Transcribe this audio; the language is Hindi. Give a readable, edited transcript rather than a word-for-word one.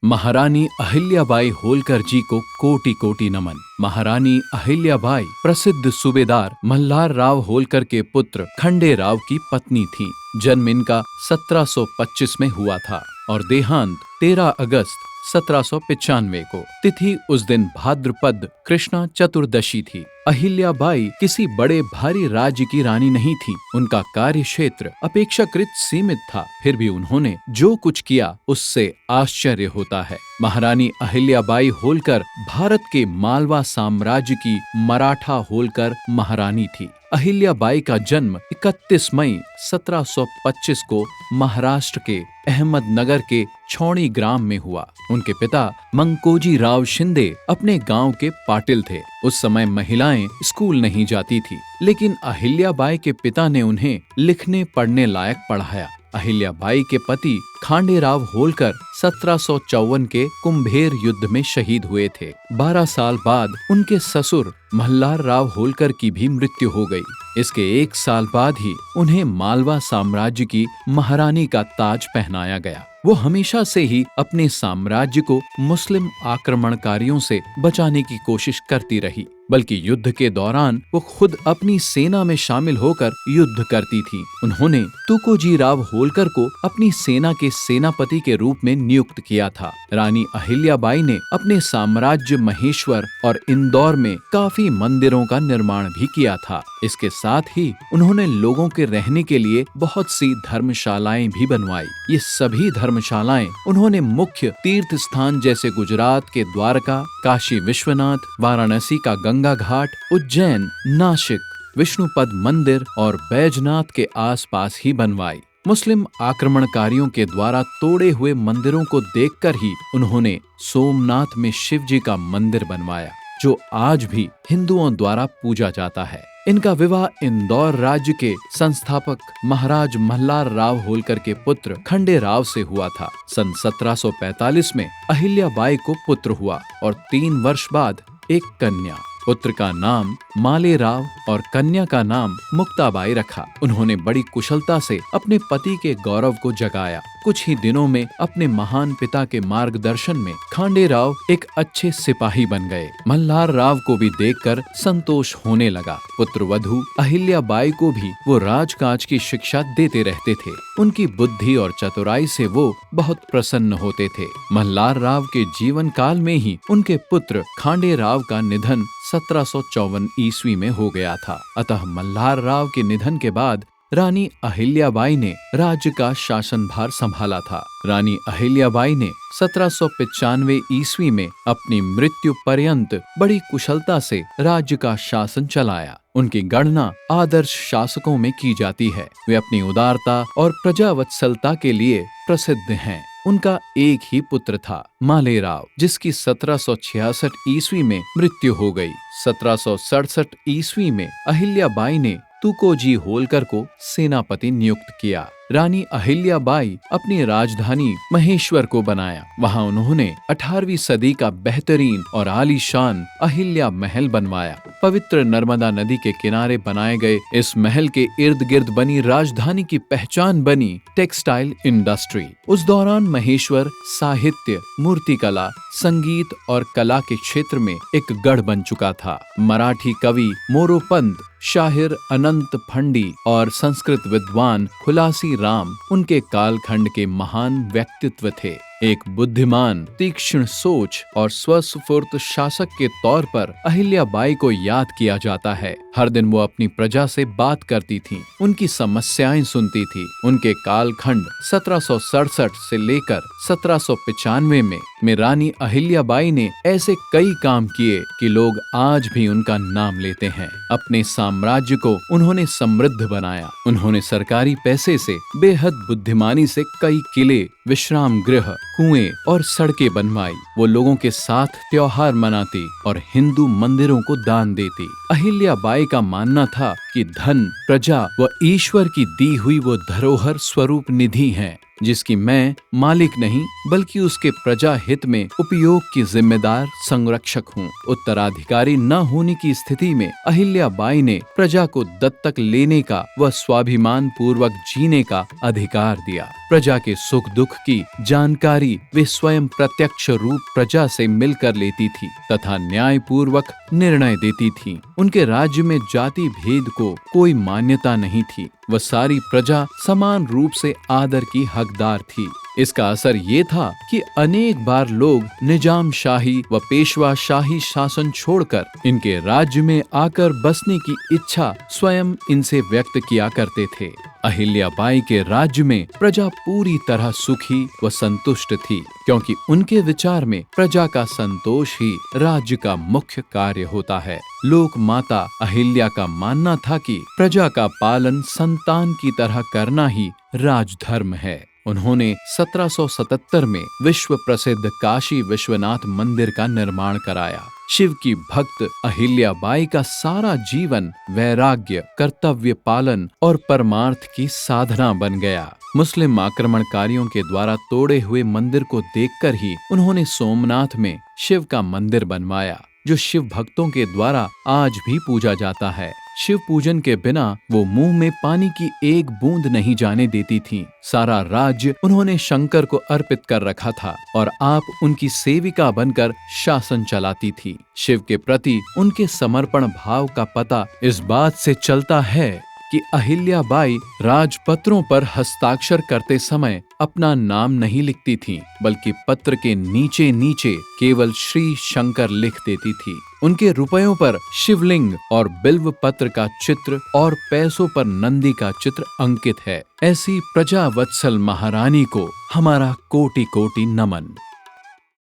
महारानी अहिल्याबाई होलकर जी को कोटि कोटि नमन। महारानी अहिल्याबाई प्रसिद्ध सूबेदार मल्हार राव होलकर के पुत्र खंडे राव की पत्नी थीं। जन्म इनका 1725 में हुआ था और देहांत 13 अगस्त 1795 को। तिथि उस दिन भाद्रपद कृष्णा चतुर्दशी थी। अहिल्याबाई किसी बड़े भारी राज्य की रानी नहीं थी। उनका कार्य क्षेत्र अपेक्षाकृत सीमित था, फिर भी उन्होंने जो कुछ किया उससे आश्चर्य होता है। महारानी अहिल्याबाई होलकर भारत के मालवा साम्राज्य की मराठा होलकर महारानी थी। अहिल्याबाई का जन्म 31 मई 1725 को महाराष्ट्र के अहमदनगर के छौणी ग्राम में हुआ। उनके पिता मंकोजी राव शिंदे अपने गांव के पाटिल थे। उस समय महिलाएं स्कूल नहीं जाती थी, लेकिन अहिल्याबाई के पिता ने उन्हें लिखने पढ़ने लायक पढ़ाया। अहिल्याबाई के पति खांडेराव होलकर 1754 के कुंभेर युद्ध में शहीद हुए थे। 12 साल बाद उनके ससुर मल्हार राव होलकर की भी मृत्यु हो गई। इसके 1 साल बाद ही उन्हें मालवा साम्राज्य की महारानी का ताज पहनाया गया। वो हमेशा से ही अपने साम्राज्य को मुस्लिम आक्रमणकारियों से बचाने की कोशिश करती रही, बल्कि युद्ध के दौरान वो खुद अपनी सेना में शामिल होकर युद्ध करती थी। उन्होंने तुकोजी राव होलकर को अपनी सेना के सेनापति के रूप में नियुक्त किया था। रानी अहिल्याबाई ने अपने साम्राज्य महेश्वर और इंदौर में काफी मंदिरों का निर्माण भी किया था। इसके साथ ही उन्होंने लोगों के रहने के लिए बहुत सी धर्मशालाएं भी बनवाई। ये सभी धर्मशालाएं उन्होंने मुख्य तीर्थ स्थान जैसे गुजरात के द्वारका, काशी विश्वनाथ, वाराणसी का गंगा घाट, उज्जैन, नासिक, विष्णुपद मंदिर और बैजनाथ के आसपास ही बनवाई। मुस्लिम आक्रमणकारियों के द्वारा तोड़े हुए मंदिरों को देखकर ही उन्होंने सोमनाथ में शिव जी का मंदिर बनवाया, जो आज भी हिंदुओं द्वारा पूजा जाता है। इनका विवाह इंदौर राज्य के संस्थापक महाराज मल्हार राव होलकर के पुत्र खंडे राव से हुआ था। सन 1745 में अहिल्याबाई को पुत्र हुआ और 3 वर्ष बाद एक कन्या। पुत्र का नाम माले राव और कन्या का नाम मुक्ताबाई रखा। उन्होंने बड़ी कुशलता से अपने पति के गौरव को जगाया। कुछ ही दिनों में अपने महान पिता के मार्गदर्शन में खांडे राव एक अच्छे सिपाही बन गए। मल्हार राव को भी देखकर संतोष होने लगा। पुत्र वधू अहिल्याबाई को भी वो राजकाज की शिक्षा देते रहते थे। उनकी बुद्धि और चतुराई से वो बहुत प्रसन्न होते थे। मल्हार राव के जीवन काल में ही उनके पुत्र खांडे राव का निधन 1754 ईस्वी में हो गया था। अतः मल्हार राव के निधन के बाद रानी अहिल्याबाई ने राज्य का शासनभार संभाला था। रानी अहिल्याबाई ने 1795 ईस्वी में अपनी मृत्यु पर्यंत बड़ी कुशलता से राज्य का शासन चलाया। उनकी गणना आदर्श शासकों में की जाती है। वे अपनी उदारता और प्रजावत्सलता के लिए प्रसिद्ध हैं। उनका एक ही पुत्र था, माले राव, जिसकी 1766 ईस्वी में मृत्यु हो गई। 1767 ईस्वी में अहिल्याबाई ने तुकोजी होलकर को सेनापति नियुक्त किया। रानी अहिल्याबाई अपनी राजधानी महेश्वर को बनाया। वहां उन्होंने 18वीं सदी का बेहतरीन और आलीशान अहिल्या महल बनवाया। पवित्र नर्मदा नदी के किनारे बनाए गए इस महल के इर्द गिर्द बनी राजधानी की पहचान बनी टेक्सटाइल इंडस्ट्री। उस दौरान महेश्वर साहित्य, मूर्तिकला, संगीत और कला के क्षेत्र में एक गढ़ बन चुका था। मराठी कवि मोरोपंत, शाहिर अनंत फंडी और संस्कृत विद्वान हुलासी राम उनके कालखंड के महान व्यक्तित्व थे। एक बुद्धिमान, तीक्ष्ण सोच और स्वस्फूर्त शासक के तौर पर अहिल्याबाई को याद किया जाता है। हर दिन वो अपनी प्रजा से बात करती थीं, उनकी समस्याएं सुनती थी। उनके कालखंड 1767 से लेकर 1795 में रानी अहिल्याबाई ने ऐसे कई काम किए कि लोग आज भी उनका नाम लेते हैं। अपने साम्राज्य को उन्होंने समृद्ध बनाया। उन्होंने सरकारी पैसे से बेहद बुद्धिमानी से कई किले, विश्राम गृह, कुएं और सड़कें बनवाई। वो लोगों के साथ त्योहार मनाती और हिंदू मंदिरों को दान देती। अहिल्याबाई का मानना था कि कि धन, प्रजा व ईश्वर की दी हुई वो धरोहर स्वरूप निधि है जिसकी मैं मालिक नहीं बल्कि उसके प्रजा हित में उपयोग की जिम्मेदार संरक्षक हूँ। उत्तराधिकारी न होने की स्थिति में अहिल्याबाई ने प्रजा को दत्तक लेने का व स्वाभिमान पूर्वक जीने का अधिकार दिया। प्रजा के सुख दुख की जानकारी वे स्वयं प्रत्यक्ष रूप प्रजा से मिलकर लेती थी तथा न्याय पूर्वक निर्णय देती थी। उनके राज्य में जाति भेद को कोई मान्यता नहीं थी। वह सारी प्रजा समान रूप से आदर की हकदार थी। इसका असर ये था कि अनेक बार लोग निजाम शाही व पेशवा शाही शासन छोड़कर इनके राज्य में आकर बसने की इच्छा स्वयं इनसे व्यक्त किया करते थे। अहिल्याबाई के राज्य में प्रजा पूरी तरह सुखी व संतुष्ट थी क्योंकि उनके विचार में प्रजा का संतोष ही राज्य का मुख्य कार्य होता है। लोक माता अहिल्या का मानना था कि प्रजा का पालन संतान की तरह करना ही राजधर्म है। उन्होंने 1777 में विश्व प्रसिद्ध काशी विश्वनाथ मंदिर का निर्माण कराया। शिव की भक्त अहिल्याबाई का सारा जीवन वैराग्य, कर्तव्य पालन और परमार्थ की साधना बन गया। मुस्लिम आक्रमणकारियों के द्वारा तोड़े हुए मंदिर को देखकर ही उन्होंने सोमनाथ में शिव का मंदिर बनवाया, जो शिव भक्तों के द्वारा आज भी पूजा जाता है। शिव पूजन के बिना वो मुंह में पानी की एक बूंद नहीं जाने देती थीं। सारा राज्य उन्होंने शंकर को अर्पित कर रखा था और आप उनकी सेविका बनकर शासन चलाती थी। शिव के प्रति उनके समर्पण भाव का पता इस बात से चलता है कि अहिल्याबाई राजपत्रों पर हस्ताक्षर करते समय अपना नाम नहीं लिखती थीं, बल्कि पत्र के नीचे नीचे केवल श्री शंकर लिख देती थी। उनके रुपयों पर शिवलिंग और बिल्व पत्र का चित्र और पैसों पर नंदी का चित्र अंकित है। ऐसी प्रजा वत्सल महारानी को हमारा कोटि कोटि नमन।